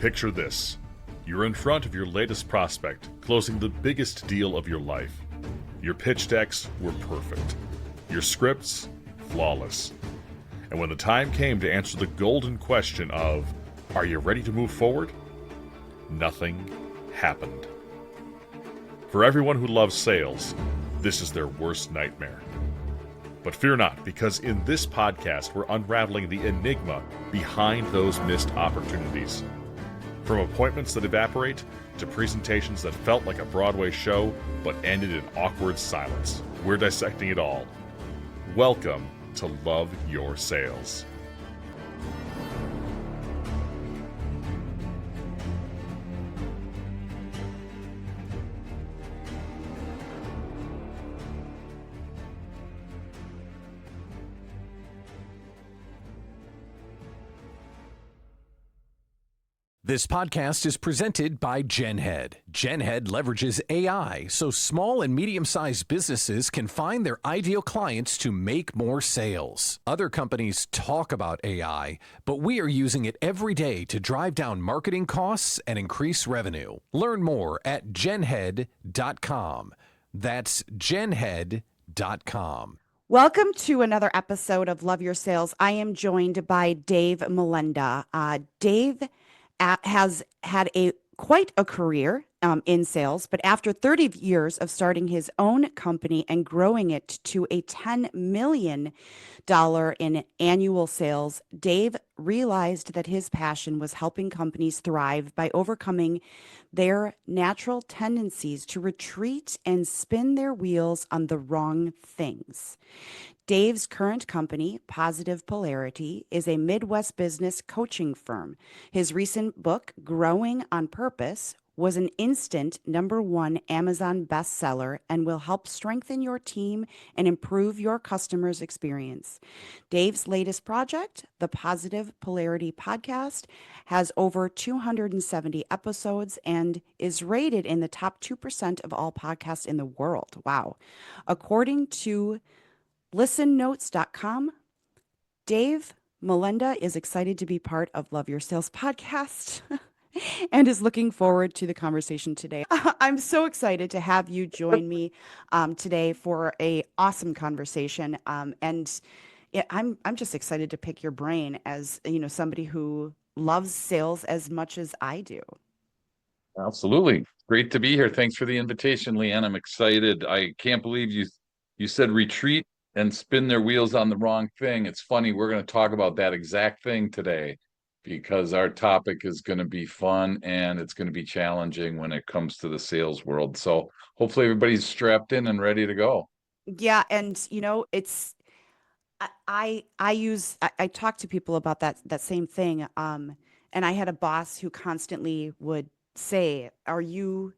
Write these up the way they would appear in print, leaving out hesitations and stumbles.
Picture this. You're in front of your latest prospect, closing the biggest deal of your life. Your pitch decks were perfect. Your scripts, flawless. And when the time came to answer the golden question of, are you ready to move forward? Nothing happened. For everyone who loves sales, this is their worst nightmare. But fear not, because in this podcast, we're unraveling the enigma behind those missed opportunities. From appointments that evaporate to presentations that felt like a Broadway show but ended in awkward silence, we're dissecting it all. Welcome to Love Your Sales. This podcast is presented by GenHead. GenHead leverages AI so small and medium-sized businesses can find their ideal clients to make more sales. Other companies talk about AI, but we are using it every day to drive down marketing costs and increase revenue. Learn more at genhead.com. That's genhead.com. Welcome to another episode of Love Your Sales. I am joined by Dave Melenda. Dave has had quite a career in sales, but after 30 years of starting his own company and growing it to a $10 million in annual sales, Dave realized that his passion was helping companies thrive by overcoming their natural tendencies to retreat and spin their wheels on the wrong things. Dave's current company, Positive Polarity, is a Midwest business coaching firm. His recent book, Growing on Purpose, was an instant #1 Amazon bestseller and will help strengthen your team and improve your customers' experience. Dave's latest project, the Positive Polarity Podcast, has over 270 episodes and is rated in the top 2% of all podcasts in the world. Wow. According to listennotes.com, Dave Melenda is excited to be part of Love Your Sales podcast and is looking forward to the conversation today. I'm so excited to have you join me today for a awesome conversation. I'm just excited to pick your brain as, somebody who loves sales as much as I do. Absolutely. Great to be here. Thanks for the invitation, Leanne. I'm excited. I can't believe you said retreat and spin their wheels on the wrong thing. It's funny, we're going to talk about that exact thing today because our topic is going to be fun and it's going to be challenging when it comes to the sales world. So hopefully everybody's strapped in and ready to go. Yeah. And, I talk to people about that same thing. And I had a boss who constantly would say, are you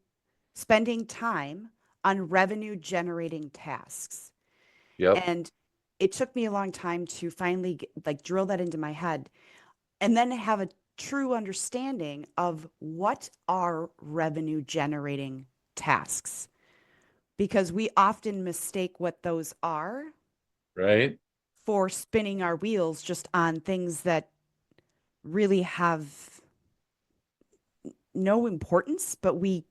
spending time on revenue generating tasks? Yep. And it took me a long time to finally drill that into my head and then have a true understanding of what are revenue generating tasks, because we often mistake what those are, right, for spinning our wheels just on things that really have no importance, but we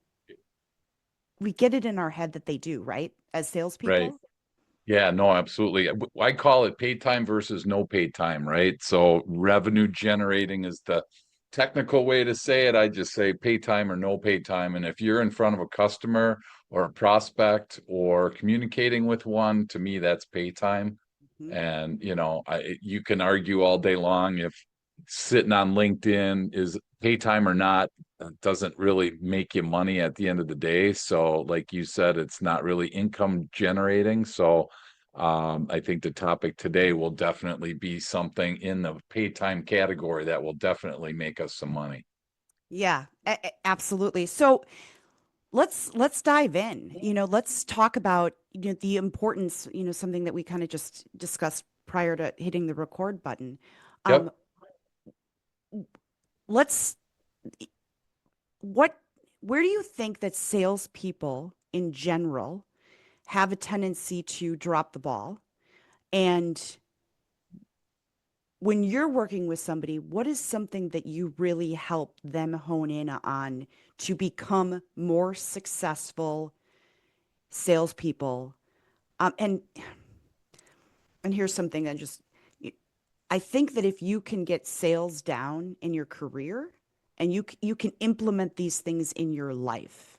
get it in our head that they do, right? As salespeople. right. Yeah, no, absolutely. I call it paid time versus no paid time, right? So revenue generating is the technical way to say it. I just say paid time or no paid time. And if you're in front of a customer or a prospect or communicating with one, to me, that's paid time. Mm-hmm. And, you can argue all day long if sitting on LinkedIn is pay time or not. It doesn't really make you money at the end of the day. So like you said, it's not really income generating. So I think the topic today will definitely be something in the pay time category that will definitely make us some money. Yeah, absolutely. So let's dive in. Let's talk about the importance. Something that we kind of just discussed prior to hitting the record button. Yep. Where do you think that salespeople in general have a tendency to drop the ball? And when you're working with somebody, what is something that you really help them hone in on to become more successful salespeople? And here's something that just, I think that if you can get sales down in your career and you can implement these things in your life,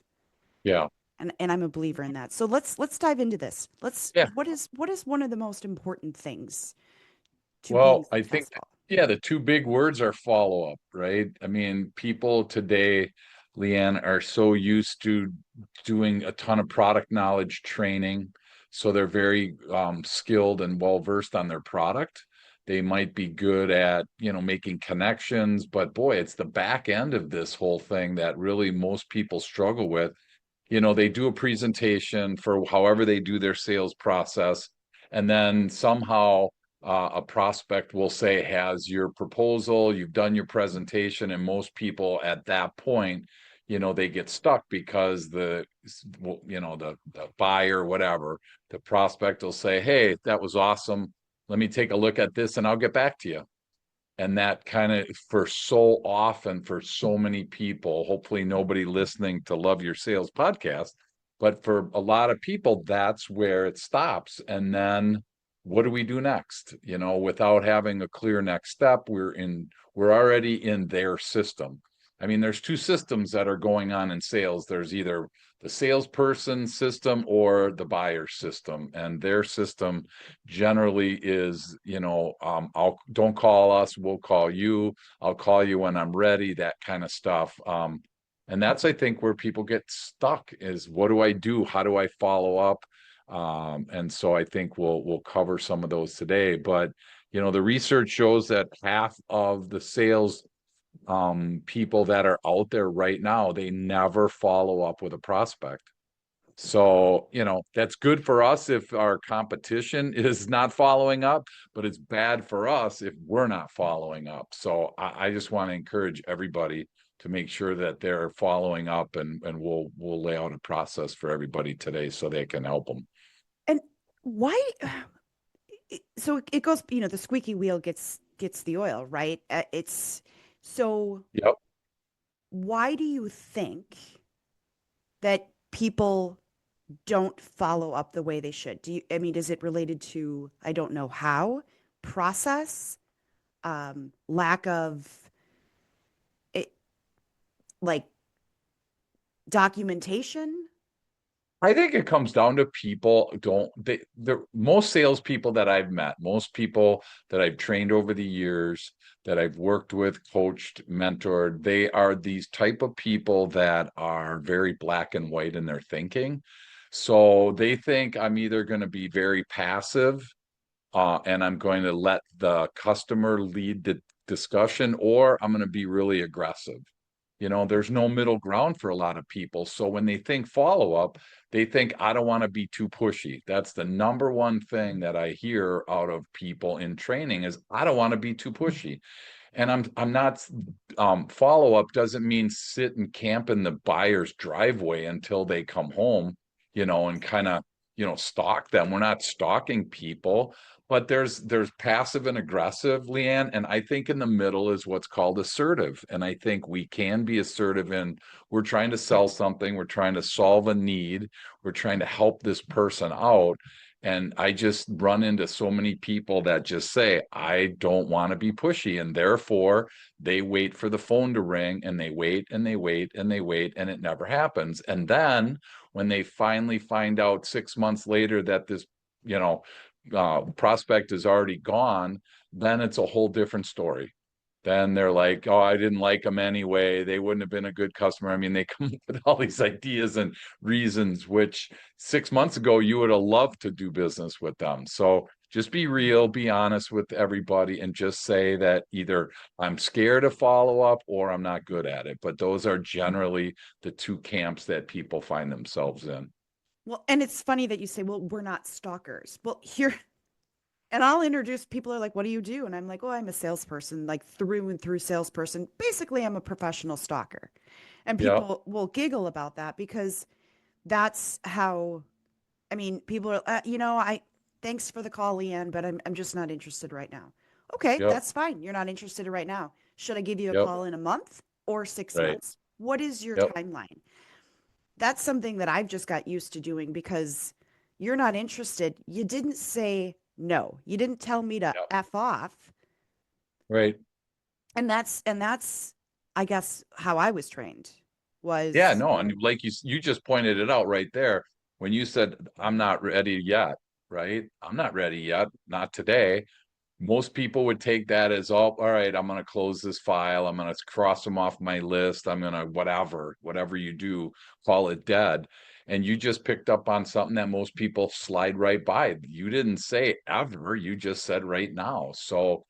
Yeah. and I'm a believer in that. So let's dive into this. Yeah. What is one of the most important things to being Well, I think, successful? yeah, the two big words are follow up, right? I mean, people today, Leanne, are so used to doing a ton of product knowledge training. So they're very skilled and well versed on their product. They might be good at, making connections, but boy, it's the back end of this whole thing that really most people struggle with. They do a presentation for however they do their sales process, and then somehow a prospect will say, has your proposal, you've done your presentation, and most people at that point, they get stuck because the buyer, whatever, the prospect will say, hey, that was awesome, let me take a look at this and I'll get back to you. And that kind of, for so often, for so many people, hopefully nobody listening to Love Your Sales podcast, but for a lot of people, that's where it stops. And then what do we do next? Without having a clear next step, we're already in their system. I mean, there's two systems that are going on in sales. There's either the salesperson system or the buyer system, and their system generally is, don't call us, we'll call you. I'll call you when I'm ready, that kind of stuff. And that's, I think, where people get stuck is, what do I do? How do I follow up? And so I think we'll cover some of those today. But the research shows that half of the sales people that are out there right now, they never follow up with a prospect. So, that's good for us if our competition is not following up, but it's bad for us if we're not following up. So I just want to encourage everybody to make sure that they're following up, and we'll lay out a process for everybody today so they can help them. And why? So it goes, the squeaky wheel gets the oil, right? It's so. Yep. Why do you think that people don't follow up the way they should? I mean, is it related to, I don't know how, process, lack of it, like documentation? I think it comes down to people don't they the most salespeople that I've met, most people that I've trained over the years, that I've worked with, coached, mentored, they are these type of people that are very black and white in their thinking. So they think I'm either going to be very passive, and I'm going to let the customer lead the discussion, or I'm going to be really aggressive. There's no middle ground for a lot of people. So when they think follow up, they think, I don't want to be too pushy. That's the number one thing that I hear out of people in training is, I don't want to be too pushy. And I'm not, follow up doesn't mean sit and camp in the buyer's driveway until they come home, and kind of, stalk them. We're not stalking people, but there's passive and aggressive, Leanne, and I think in the middle is what's called assertive. And I think we can be assertive in, we're trying to sell something, we're trying to solve a need, we're trying to help this person out. And I just run into so many people that just say, I don't want to be pushy. And therefore, they wait for the phone to ring, and they wait and they wait and they wait, and it never happens. And then when they finally find out 6 months later that this, prospect is already gone, then it's a whole different story. Then they're like, oh, I didn't like them anyway, they wouldn't have been a good customer. I mean, they come up with all these ideas and reasons, which 6 months ago you would have loved to do business with them. So just be real, be honest with everybody, and just say that either I'm scared to follow up or I'm not good at it. But those are generally the two camps that people find themselves in. Well, and it's funny that you say, well, we're not stalkers. Well, here, and I'll introduce, people are like, what do you do? And I'm like, oh, I'm a salesperson, like through and through salesperson. Basically, I'm a professional stalker. And Yeah. people will giggle about that because that's how, I mean, people are, thanks for the call, Leanne, but I'm just not interested right now. Okay, Yep. that's fine. You're not interested right now. Should I give you a Yep. call in a month or six Right. months? What is your Yep. timeline? That's something that I've just got used to doing because you're not interested. You didn't say no. You didn't tell me to Yep. F off. Right. And that's I guess how I was trained Yeah, was no, and like you just pointed it out right there when you said I'm not ready yet, right? I'm not ready yet, not today. Most people would take that as all right, I'm going to close this file, I'm going to cross them off my list, I'm going to whatever you do, call it dead. And you just picked up on something that most people slide right by. You didn't say ever, you just said right now. So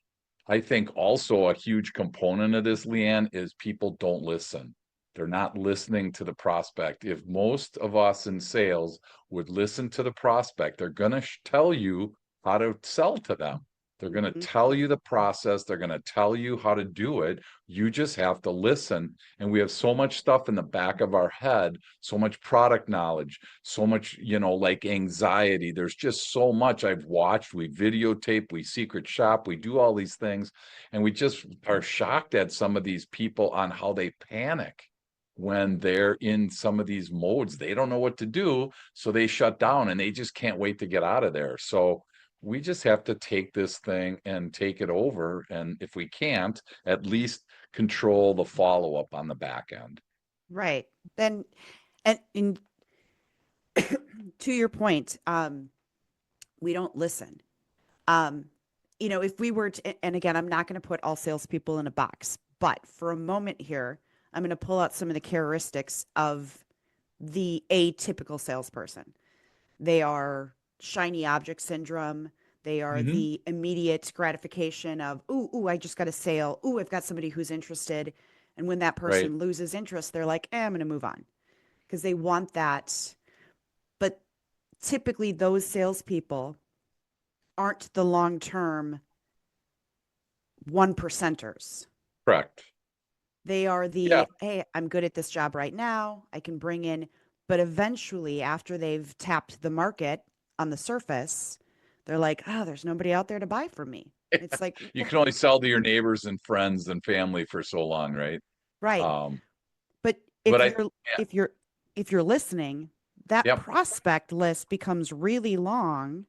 I think also a huge component of this, Leanne, is people don't listen. They're not listening to the prospect. If most of us in sales would listen to the prospect, they're going to tell you how to sell to them. They're going to Mhm. tell you the process. They're going to tell you how to do it. You just have to listen. And we have so much stuff in the back of our head, so much product knowledge, so much, like anxiety. There's just so much I've watched. We videotape, we secret shop, we do all these things. And we just are shocked at some of these people on how they panic when they're in some of these modes. They don't know what to do. So they shut down and they just can't wait to get out of there. So we just have to take this thing and take it over. And if we can't, at least control the follow up on the back end. Right. Then and to your point, we don't listen. Um, if we were to, and again, I'm not going to put all salespeople in a box, but for a moment here, I'm going to pull out some of the characteristics of the atypical salesperson. They are shiny object syndrome. They are Mm-hmm. the immediate gratification of, ooh, I just got a sale. Ooh, I've got somebody who's interested. And when that Right. person loses interest, they're like, I'm going to move on because they want that. But typically, those salespeople aren't the long term one percenters. Correct. They are Yeah. the, hey, I'm good at this job right now. I can bring in, but eventually, after they've tapped the market on the surface, they're like, oh, there's nobody out there to buy from me. It's like, You can only sell to your neighbors and friends and family for so long, right? right. Um, But but if I, you're yeah, if you're if you're listening, that yep, prospect list becomes really long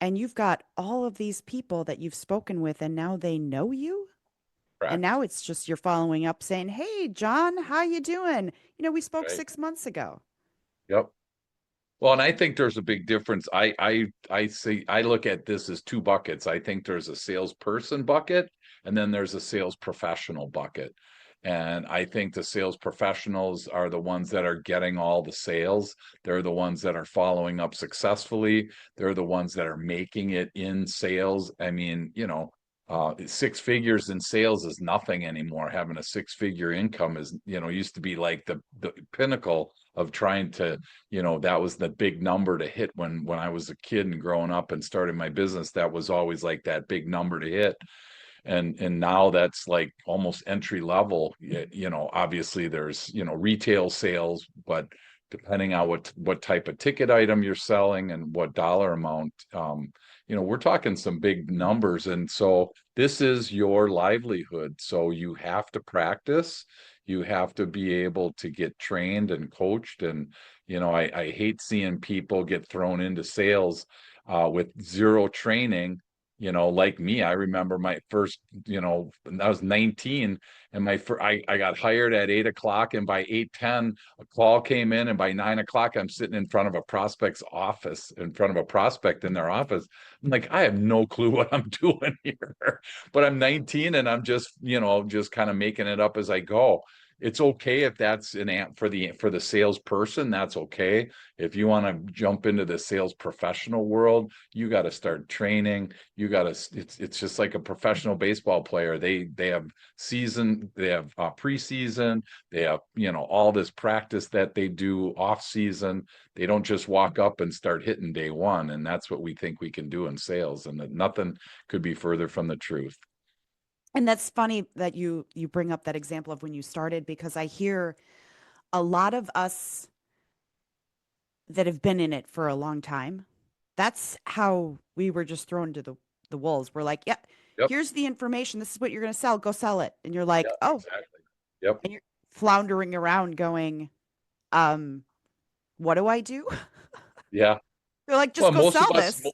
and you've got all of these people that you've spoken with and now they know you. And correct, now it's just you're following up saying, "Hey, John, how you doing? We spoke right, 6 months ago." yep. Well, and I think there's a big difference. I see I look at this as two buckets. I think there's a salesperson bucket and then there's a sales professional bucket. And I think the sales professionals are the ones that are getting all the sales. They're the ones that are following up successfully. They're the ones that are making it in sales. I mean, six figures in sales is nothing anymore. Having a six-figure income is, used to be like the pinnacle of trying to, that was the big number to hit when I was a kid and growing up and started my business. That was always like that big number to hit. And now that's like almost entry level. Obviously there's, retail sales, but depending on what type of ticket item you're selling and what dollar amount, we're talking some big numbers. And so this is your livelihood. So you have to practice. You have to be able to get trained and coached. And, I hate seeing people get thrown into sales with zero training. Like me, I remember my first, I was 19 and I got hired at 8 o'clock and by 8:10, a call came in and by 9 o'clock, I'm sitting in front of a prospect's office, in front of a prospect in their office. I'm like, I have no clue what I'm doing here, but I'm 19 and I'm just, just kind of making it up as I go. It's okay if that's an ant for the salesperson, that's okay. If you want to jump into the sales professional world, you got to start training. You got to, it's just like a professional baseball player. They have season, they have preseason, they have, all this practice that they do off season. They don't just walk up and start hitting day one. And that's what we think we can do in sales. And that nothing could be further from the truth. And that's funny that you bring up that example of when you started because I hear a lot of us that have been in it for a long time. That's how we were just thrown the wolves. We're like, yeah, Yep. here's the information. This is what you're going to sell. Go sell it. And you're like, Yeah, oh, exactly. Yep. and you're floundering around going, um, what do I do? Yeah. They're like, Well, just go most of sell us, this.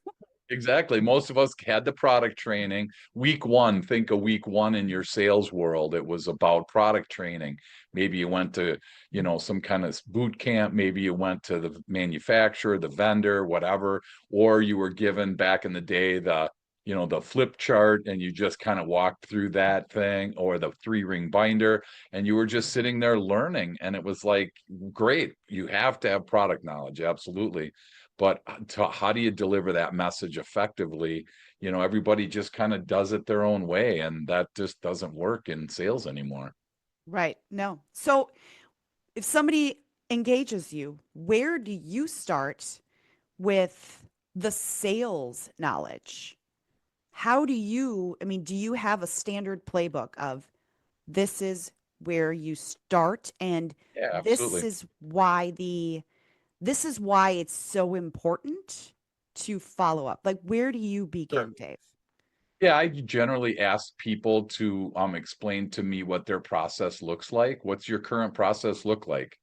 exactly. Most of us had the product training. Week one, think of week one in your sales world. It was about product training. Maybe you went to, some kind of boot camp. Maybe you went to the manufacturer, the vendor, whatever, or you were given back in the day the flip chart and you just kind of walked through that thing or the 3-ring binder and you were just sitting there learning. And it was like, great, you have to have product knowledge. Absolutely. But how do you deliver that message effectively? Everybody just kind of does it their own way, and that just doesn't work in sales anymore. Right. No. So if somebody engages you, where do you start with the sales knowledge? How do you, I mean, do you have a standard playbook of this is where you start and Yeah, this absolutely. is why it's so important to follow up? Like, where do you Sure. begin, Dave? Yeah, I generally ask people to explain to me what their process looks like. What's your current process look like?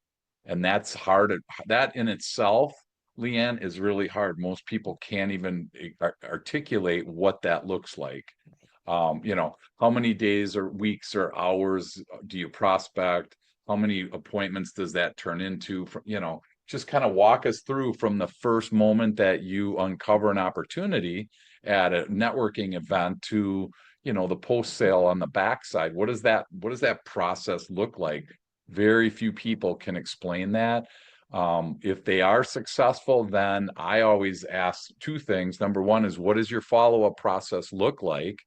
And that's hard. That in itself, Leanne, is really hard. Most people can't even articulate what that looks like. How many days or weeks or hours do you prospect? How many appointments does that turn into? Just kind of walk us through from the first moment that you uncover an opportunity at a networking event to, the post sale on the backside. What does that process look like? Very few people can explain that. If they are successful, then I always ask two things. Number one is, what does your follow-up process look like?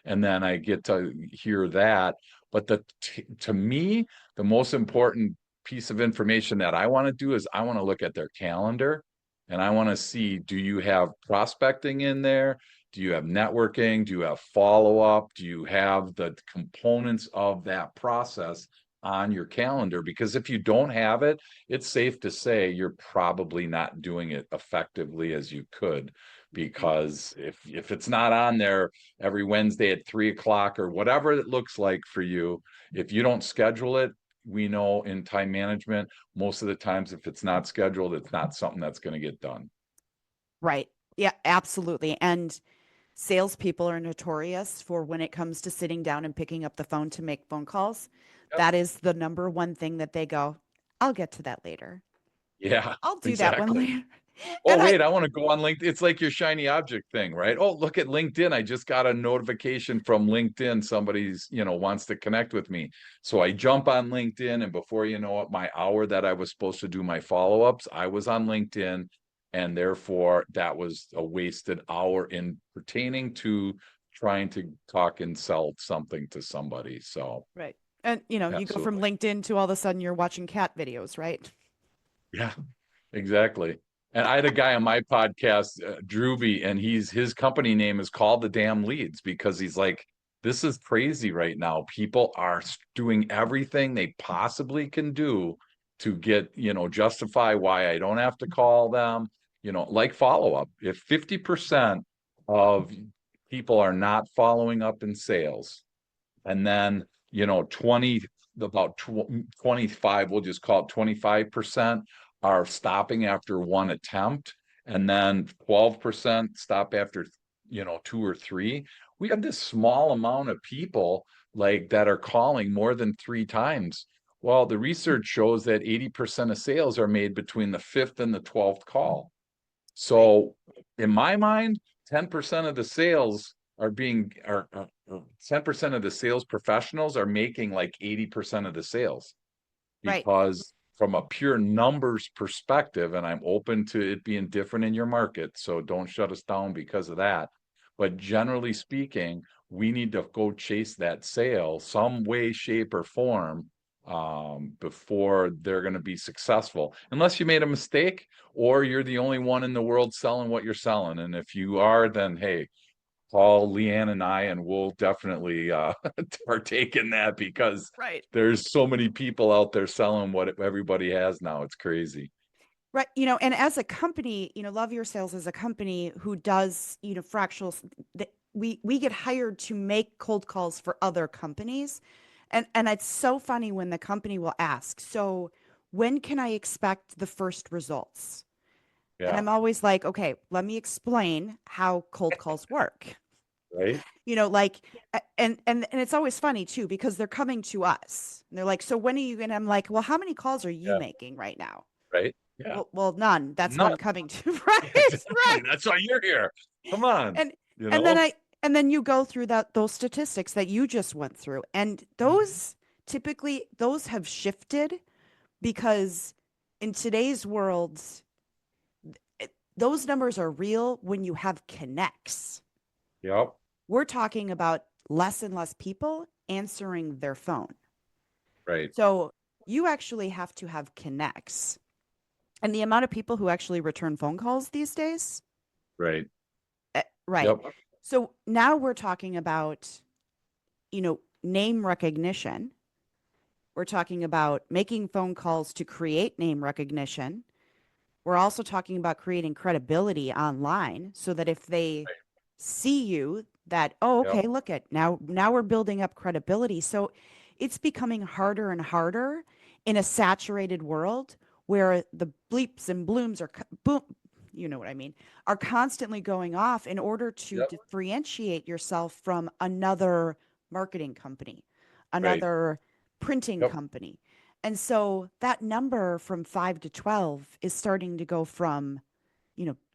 And then I get to hear that. But to me, the most important piece of information that I want to do is I want to look at their calendar and I want to see, do you have prospecting in there? Do you have networking? Do you have follow-up? Do you have the components of that process on your calendar? Because if you don't have it, it's safe to say you're probably not doing it effectively as you could. Mhm. Because if it's not on there every Wednesday at 3 o'clock or whatever it looks like for you, if you don't schedule it, we know in time management, most of the times, if it's not scheduled, it's not something that's going to get done. Right. Yeah, absolutely. And salespeople are notorious for when it comes to sitting down and picking up the phone to make phone calls. Yep. That is the number one thing that they go, I'll get to that later. Yeah, I'll do that one exactly. later. Oh, And I, wait, I want to go on LinkedIn. It's like your shiny object thing, right? Oh, look at LinkedIn. I just got a notification from LinkedIn. Somebody's, wants to connect with me. So I jump on LinkedIn, and before you know it, my hour that I was supposed to do my follow-ups, I was on LinkedIn, and therefore that was a wasted hour in pertaining to trying to talk and sell something to somebody. So, right. And you go from absolutely. LinkedIn to all of a sudden you're watching cat videos, right? Yeah. Exactly. And I had a guy on my podcast, Drewby, and his company name is called the Damn Leads because he's like, this is crazy right now. People are doing everything they possibly can do to get, justify why I don't have to call them, like follow up. If 50% of people are not following up in sales, and then 20, about 25, we'll just call it 25%, are stopping after one attempt, and then 12% stop after two or three. We have this small amount of people like that are calling more than three times. Well, the research shows that 80% of sales are made between the fifth and the 12th call. Right. So in my mind, 10% of the sales are being are 10% of the sales professionals are making like 80% of the sales, Right. because from a pure numbers perspective, and I'm open to it being different in your market, so don't shut us down because of that. But generally speaking, we need to go chase that sale some way, shape, or form, before they're going to be successful. Unless you made a mistake or you're the only one in the world selling what you're selling. And if you are, then hey, call Leanne and I, and we'll definitely partake in that, because Right. there's so many people out there selling what everybody has now. It's crazy. Right. And as a company, Love Your Sales is a company who does, fractional, we get hired to make cold calls for other companies. And it's so funny when the company will ask, so when can I expect the first results? And Yeah. I'm always like, okay, let me explain how cold calls work. Right. Like, and it's always funny too, because they're coming to us and they're like, so when are you going to, I'm like, well, how many calls are you Yeah. making right now? Right. Yeah. Well, none. That's why None. I'm coming to, Yeah, right? exactly. Right. That's why you're here. Come on. And, You and then know? I, and then you go through those statistics that you just went through. And those typically, those have shifted because in today's world, those numbers are real when you have connects. Yep. We're talking about less and less people answering their phone. Right. So you actually have to have connects. And the amount of people who actually return phone calls these days, Right. right. Yep. So now we're talking about, name recognition. We're talking about making phone calls to create name recognition. We're also talking about creating credibility online so that if they see you, that, oh, Yep. okay, look at now we're building up credibility. So it's becoming harder and harder in a saturated world where the bleeps and blooms are boom, you know what I mean, are constantly going off in order to Yep. differentiate yourself from another marketing company, Right. another printing Yep. company. And so that number from 5 to 12 is starting to go from,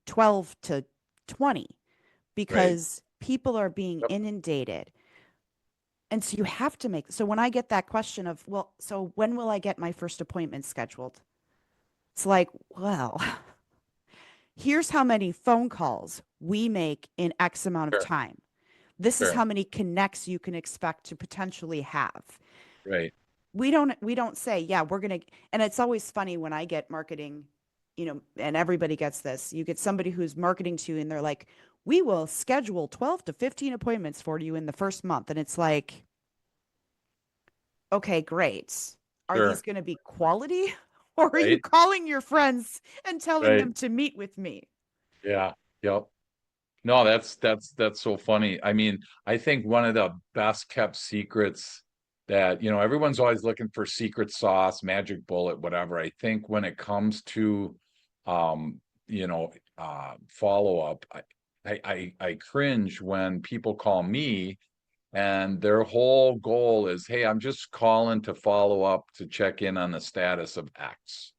12 to 20 Right. because people are being Yep. inundated. And so you have to make, so when I get that question of, well, so when will I get my first appointment scheduled? It's like, well, here's how many phone calls we make in X amount of Sure. time. This is Sure. how many connects you can expect to potentially have. Right. We don't say, yeah, we're going to, and it's always funny when I get marketing, and everybody gets this. You get somebody who's marketing to you and they're like, we will schedule 12 to 15 appointments for you in the first month. And it's like, okay, great. Are these Sure. going to be quality or are you Right. calling your friends and telling Right. them to meet with me? Yeah. Yep. No, that's so funny. I mean, I think one of the best kept secrets that, everyone's always looking for secret sauce, magic bullet, whatever. I think when it comes to follow up, I cringe when people call me and their whole goal is, hey, I'm just calling to follow up to check in on the status of X.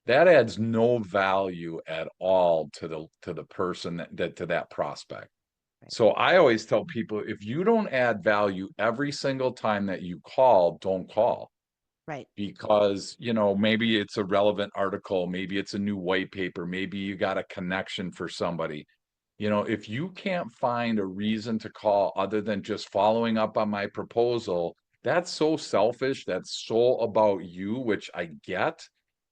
That adds no value at all to the person to that prospect. Right. So I always tell people, if you don't add value every single time that you call, don't call, Right. because maybe it's a relevant article, maybe it's a new white paper, maybe you got a connection for somebody. If you can't find a reason to call other than just following up on my proposal, that's so selfish. That's so about you, which I get.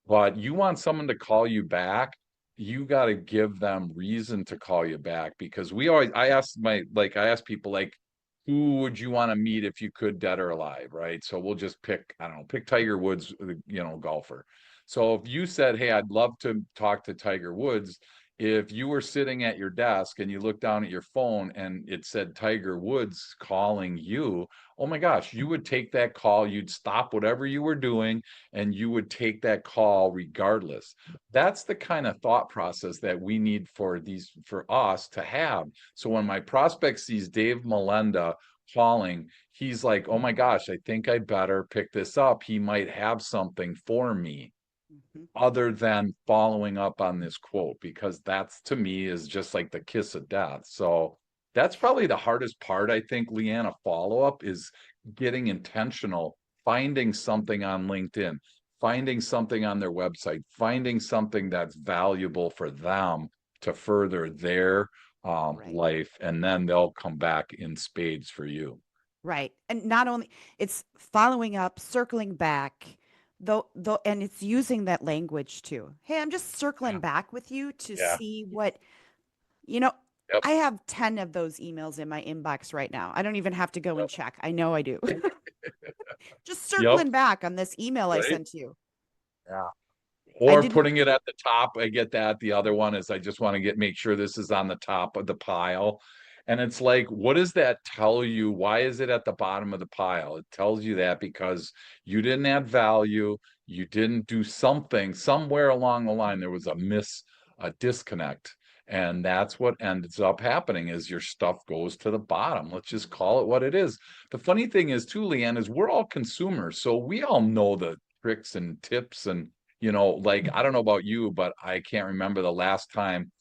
But you want someone to call you back, you got to give them reason to call you back, because I ask people, like, who would you want to meet if you could, dead or alive, right? So we'll just pick, I don't know, pick Tiger Woods, golfer. So if you said, hey, I'd love to talk to Tiger Woods, if you were sitting at your desk and you looked down at your phone and it said Tiger Woods calling you, oh my gosh, you would take that call, you'd stop whatever you were doing, and you would take that call regardless. That's the kind of thought process that we need for us to have. So when my prospect sees Dave Melenda calling, he's like, oh my gosh, I think I better pick this up. He might have something for me, Mm-hmm. other than following up on this quote, because that's, to me, is just like the kiss of death. So that's probably the hardest part, I think, Leanna, follow up is getting intentional, finding something on LinkedIn, finding something on their website, finding something that's valuable for them to further their Right. life, and then they'll come back in spades for you. Right. And not only it's following up, circling back, though, and it's using that language too. Hey, I'm just circling Yeah. back with you to Yeah. see what, you know, Yep. I have 10 of those emails in my inbox right now. I don't even have to go and Yep. check. I know I do. Just Yep. circling back on this email I Right. sent you. Yeah. I Or didn't, putting it at the top. I get that. The other one is, I just want to make sure this is on the top of the pile. And it's like, what does that tell you? Why is it at the bottom of the pile? It tells you that because you didn't add value, you didn't do something somewhere along the line. There was a disconnect. And that's what ends up happening is your stuff goes to the bottom. Let's just call it what it is. The funny thing is too, Leanne, is we're all consumers. So we all know the tricks and tips and, like, I don't know about you, but I can't remember the last time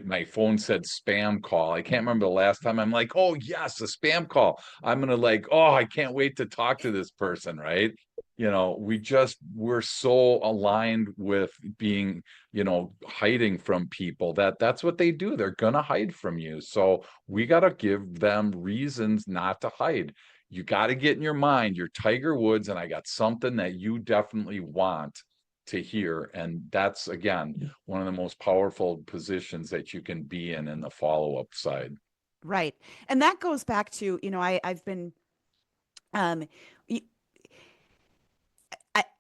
my phone said spam call. I can't remember the last time I'm like, oh yes, a spam call. I'm gonna like, oh, I can't wait to talk to this person, right? We're so aligned with being, hiding from people that's what they do. They're gonna hide from you. So we gotta give them reasons not to hide. You got to get in your mind, you're Tiger Woods, and I got something that you definitely want to hear. And that's, again, one of the most powerful positions that you can be in the follow-up side. Right. And that goes back to, I've been, um, y-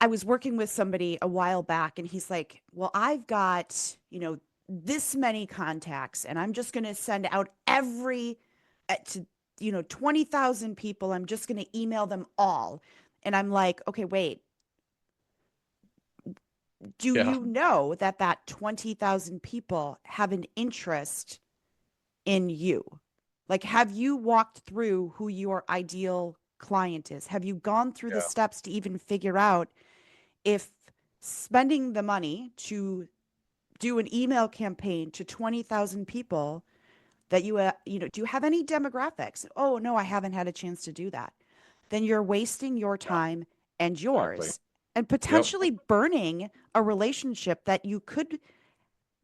I was working with somebody a while back and he's like, well, I've got, this many contacts and I'm just going to send out to, 20,000 people. I'm just going to email them all. And I'm like, okay, wait, do Yeah. you know that 20,000 people have an interest in you? Like, have you walked through who your ideal client is? Have you gone through the Yeah. steps to even figure out if spending the money to do an email campaign to 20,000 people that do you have any demographics? Oh, no, I haven't had a chance to do that. Then you're wasting your Yeah. time and Exactly. yours and Yep. potentially burning a relationship that you could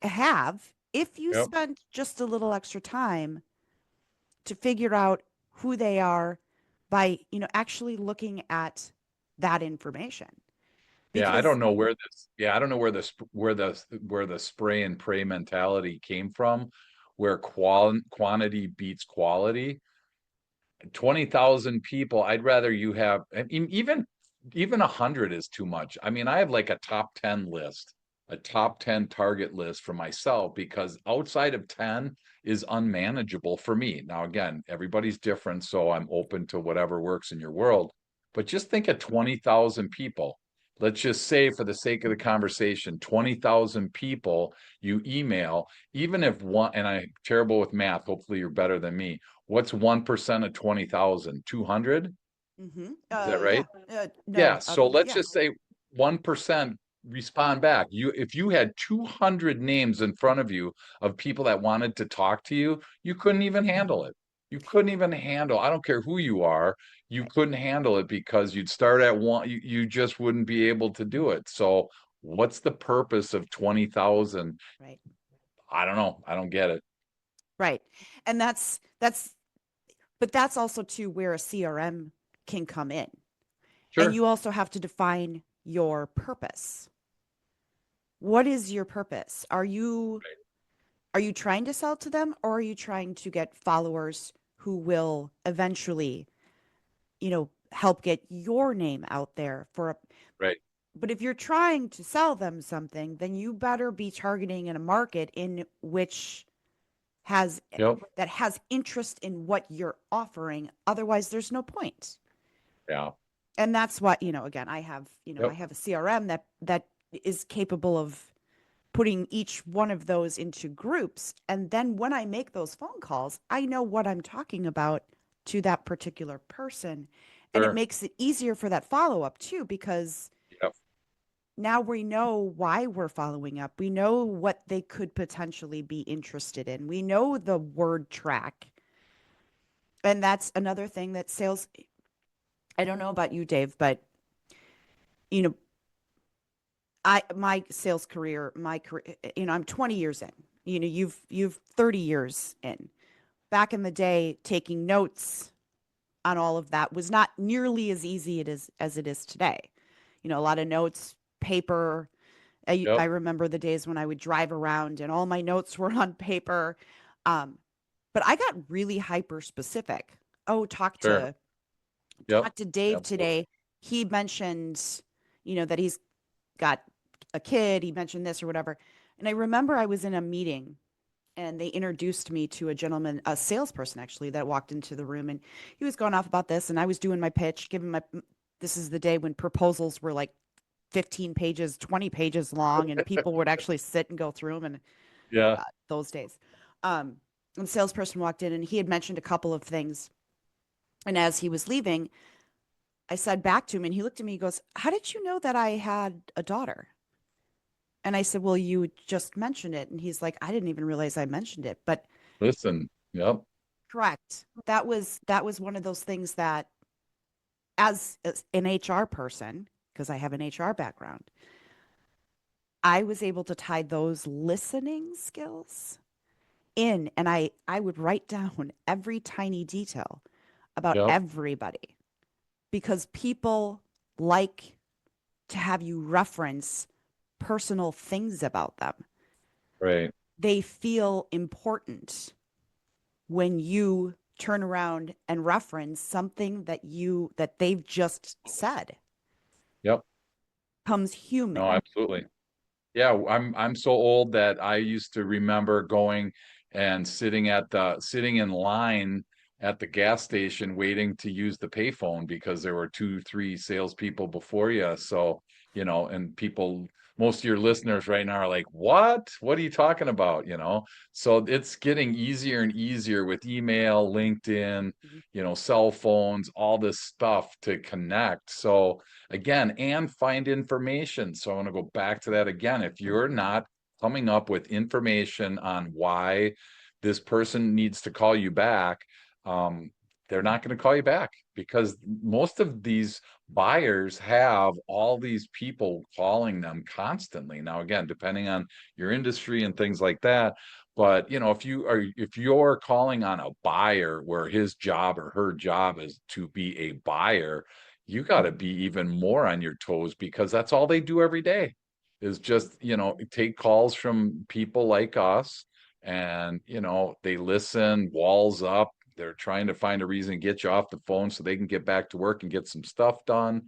have if you Yep. spent just a little extra time to figure out who they are by, actually looking at that information. Yeah, I Because don't know where this. Yeah, I don't know where the spray and pray mentality came from, where quantity beats quality. 20,000 people, I'd rather you have, and even 100 is too much. I mean, I have like a top 10 list, a top 10 target list for myself, because outside of 10 is unmanageable for me. Now, again, everybody's different, so I'm open to whatever works in your world. But just think of 20,000 people. Let's just say, for the sake of the conversation, 20,000 people you email, even if one, and I'm terrible with math, hopefully you're better than me. What's 1% of 20,000? 200? mm-hmm. Is that Yeah. right? Yeah. No. So let's Yeah. just say 1% respond back. If you had 200 names in front of you of people that wanted to talk to you, you couldn't even handle it. You couldn't even handle, I don't care who you are, you Right. couldn't handle it because you'd start at one, you just wouldn't be able to do it. So what's the purpose of 20,000? Right. I don't know. I don't get it. Right. And but that's also too where a CRM can come in. And Sure. you also have to define your purpose. What is your purpose? Are you trying to sell to them, or are you trying to get followers who will eventually, help get your name out there Right. but if you're trying to sell them something, then you better be targeting in a market in which has Yep. that has interest in what you're offering. Otherwise, there's no point. Yeah. And that's what, again, I Yep. have a CRM that is capable of putting each one of those into groups. And then when I make those phone calls, I know what I'm talking about to that particular person. And it Sure. makes it easier for that follow up too, because Yep. now we know why we're following up. We know what they could potentially be interested in. We know the word track. And that's another thing that sales, I don't know about you, Dave, but you know, my sales career, I'm 20 years in. You've 30 years in. Back in the day, taking notes on all of that was not nearly as easy as it is today. A lot of notes, paper. I Yep. remember the days when I would drive around and all my notes were on paper. Um, but I got really hyper specific. Oh, Sure. Yep. talk to Dave Absolutely. today. He mentioned, that he's got a kid. He mentioned this or whatever. And I remember I was in a meeting and they introduced me to a gentleman, a salesperson actually, that walked into the room, and he was going off about this, and I was doing my pitch, giving my, this is the day when proposals were like 15 pages, 20 pages long, and people would actually sit and go through them. And Yeah. those days. And the salesperson walked in and he had mentioned a couple of things. And as he was leaving, I said back to him and he looked at me, he goes, "How did you know that I had a daughter?" And I said, "Well, you just mentioned it." And he's like, "I didn't even realize I mentioned it." But Listen. Yep. correct. That was one of those things that as an HR person, because I have an HR background, I was able to tie those listening skills in, and I would write down every tiny detail about Yep. everybody because people like to have you reference personal things about them. Right. They feel important when you turn around and reference something that they've just said. Yep. Comes No, human. absolutely. Yeah, I'm so old that I used to remember going and sitting in line at the gas station waiting to use the payphone because there were two, three salespeople before you. So, and most of your listeners right now are like, "What? What are you talking about?" So it's getting easier and easier with email, LinkedIn, cell phones, all this stuff to connect. So again, and find information. So I want to go back to that again. If you're not coming up with information on why this person needs to call you back, they're not going to call you back because most of these buyers have all these people calling them constantly. Now, again, depending on your industry and things like that. But if you're calling on a buyer where his job or her job is to be a buyer, you got to be even more on your toes because that's all they do every day is just, take calls from people like us and, they listen, walls up. They're trying to find a reason to get you off the phone so they can get back to work and get some stuff done.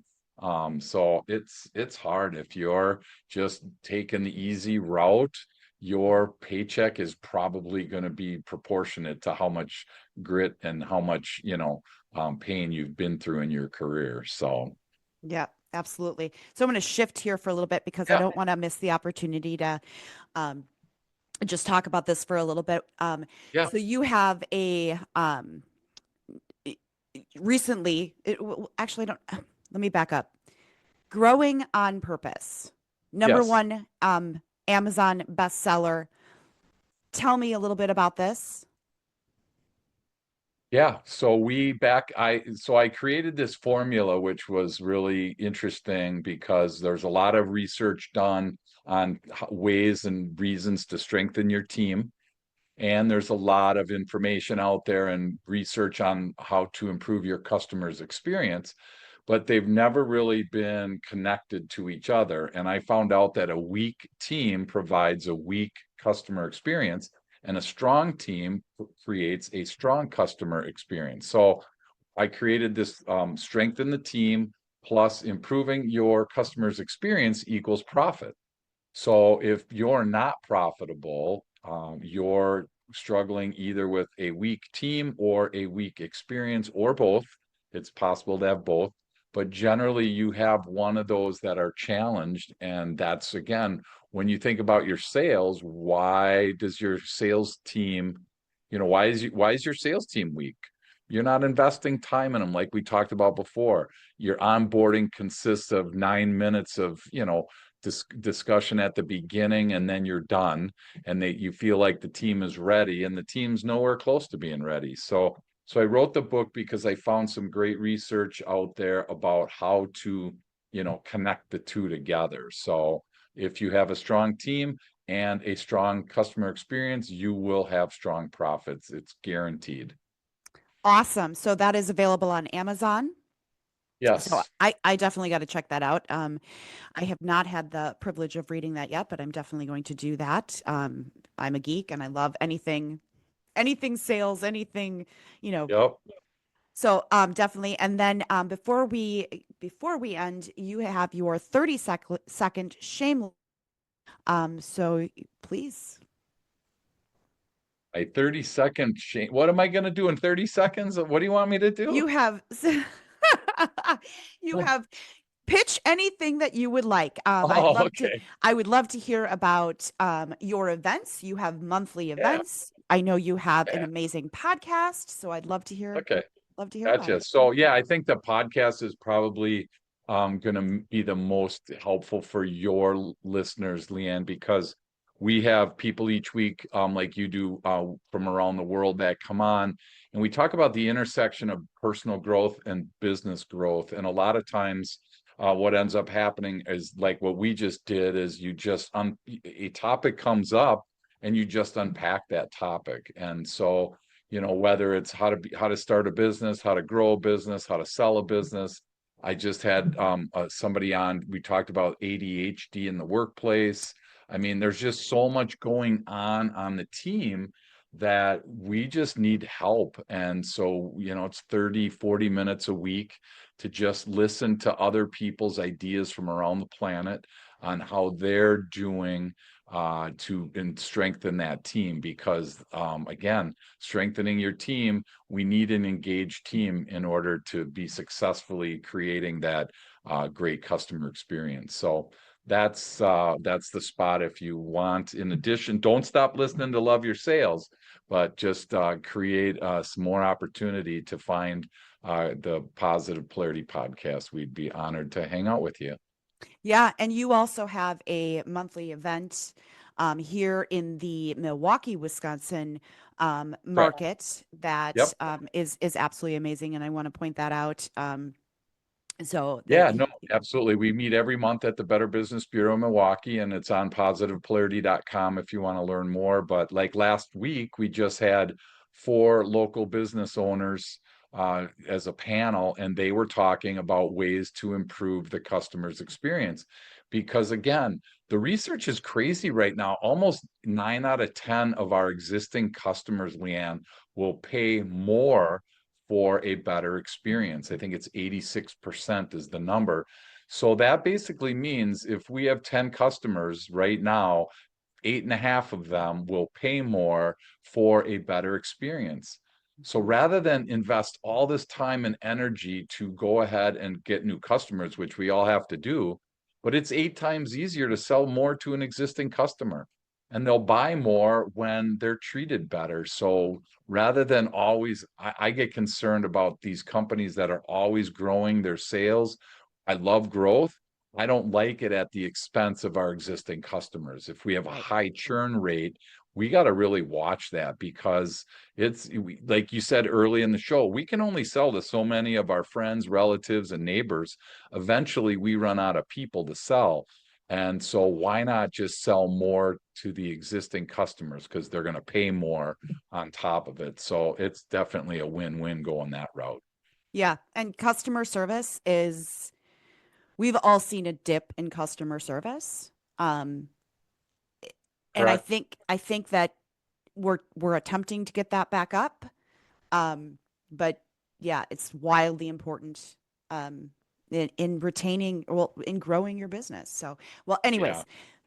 So it's hard if you're just taking the easy route. Your paycheck is probably going to be proportionate to how much grit and how much, pain you've been through in your career. So, Yeah, absolutely. So I'm going to shift here for a little bit because I yeah, don't want to miss the opportunity to um, just talk about this for a little bit. yeah, So you have a i- recently, actually, I don't, let me back up. Growing on Purpose, number yes. one Amazon bestseller. Tell me a little bit about this. Yeah, so I created this formula which was really interesting because there's a lot of research done on ways and reasons to strengthen your team. And there's a lot of information out there and research on how to improve your customer's experience, but they've never really been connected to each other. And I found out that a weak team provides a weak customer experience, and a strong team creates a strong customer experience. So I created this strengthen the team plus improving your customer's experience equals profit. So if you're not profitable, you're struggling either with a weak team or a weak experience or both. It's possible to have both, but generally you have one of those that are challenged. And that's again, when you think about your sales, why does your sales team, why is your sales team weak? You're not investing time in them like we talked about before. Your onboarding consists of 9 minutes of, discussion at the beginning and then you're done and you feel like the team is ready and the team's nowhere close to being ready. So I wrote the book because I found some great research out there about how to, connect the two together. So if you have a strong team and a strong customer experience, you will have strong profits. It's guaranteed. Awesome. So that is available on Amazon. So Yes. I definitely got to check that out. I have not had the privilege of reading that yet, but I'm definitely going to do that. I'm a geek and I love anything sales, anything, you know. Yep. So definitely. And then before we end, you have your 30-second shameless. So please. A 30-second change. What am I going to do in 30 seconds? What do you want me to do? You have you have pitch anything that you would like. Oh, okay. I would love to hear about your events. You have monthly Yeah. events. I know you have an Yeah. amazing podcast, so I'd Okay. love to hear about Gotcha. it. So yeah, I think the podcast is probably going to be the most helpful for your listeners, Leanne, because we have people each week, like you do, from around the world that come on, and we talk about the intersection of personal growth and business growth. And a lot of times, what ends up happening is like what we just did is you just a topic comes up and you just unpack that topic. And so whether it's how to start a business, how to grow a business, how to sell a business. I just had somebody on. We talked about ADHD in the workplace. I mean, there's just so much going on the team that we just need help. And so, it's 30, 40 minutes a week to just listen to other people's ideas from around the planet on how they're doing to and strengthen that team. Because again, strengthening your team, we need an engaged team in order to be successfully creating that great customer experience. So that's the spot if you want. In addition, don't stop listening to Love Your Sales, but just create some more opportunity to find the Positive Polarity podcast. We'd be honored to hang out with you. Yeah, and you also have a monthly event here in the Milwaukee, Wisconsin Correct. market that Yep. is absolutely amazing, and I want to point that out. So that Yeah, no, absolutely. We meet every month at the Better Business Bureau in Milwaukee, and it's on positivepolarity.com if you want to learn more. But like last week, we just had 4 local business owners as a panel, and they were talking about ways to improve the customer's experience. Because again, the research is crazy right now. Almost 9 out of 10 of our existing customers, Leanne, will pay more for a better experience. I think it's 86% is the number. So that basically means if we have 10 customers right now, 8.5 of them will pay more for a better experience. So rather than invest all this time and energy to go ahead and get new customers, which we all have to do, but it's 8 times easier to sell more to an existing customer. And they'll buy more when they're treated better. So rather than always, I get concerned about these companies that are always growing their sales. I love growth. I don't like it at the expense of our existing customers. If we have a high churn rate, we got to really watch that, because like you said early in the show, we can only sell to so many of our friends, relatives, and neighbors. Eventually, we run out of people to sell. And so why not just sell more to the existing customers, because they're going to pay more on top of it. So it's definitely a win-win going that route. yeah, and customer service is we've all seen a dip in customer service. And Correct. I think that we're attempting to get that back up. But yeah, it's wildly important in retaining, well, in growing your business. So, well, Yeah. anyways,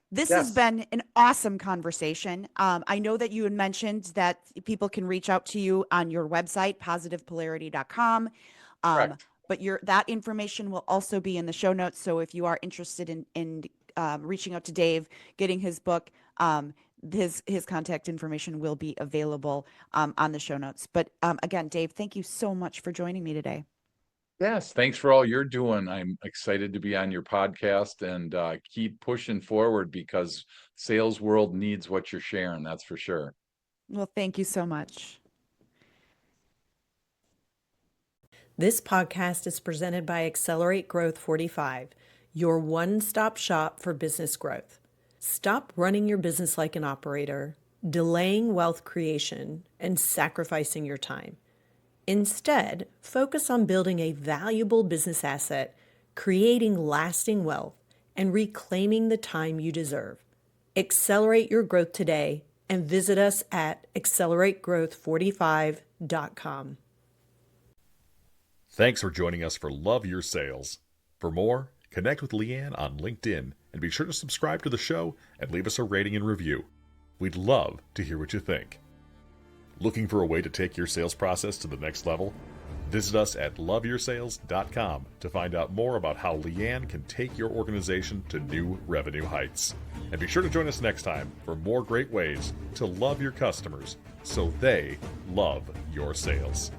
this has Yes. been an awesome conversation. I know that you had mentioned that people can reach out to you on your website, positivepolarity.com. Correct. But that information will also be in the show notes. So if you are interested in reaching out to Dave, getting his book, his contact information will be available on the show notes. But again, Dave, thank you so much for joining me today. Yes. Thanks for all you're doing. I'm excited to be on your podcast, and keep pushing forward, because sales world needs what you're sharing. That's for sure. Well, thank you so much. This podcast is presented by Accelerate Growth 45, your one-stop shop for business growth. Stop running your business like an operator, delaying wealth creation, and sacrificing your time. Instead, focus on building a valuable business asset, creating lasting wealth, and reclaiming the time you deserve. Accelerate your growth today and visit us at accelerategrowth45.com. Thanks for joining us for Love Your Sales. For more, connect with Leanne on LinkedIn, and be sure to subscribe to the show and leave us a rating and review. We'd love to hear what you think. Looking for a way to take your sales process to the next level? Visit us at loveyoursales.com to find out more about how Leanne can take your organization to new revenue heights. And be sure to join us next time for more great ways to love your customers so they love your sales.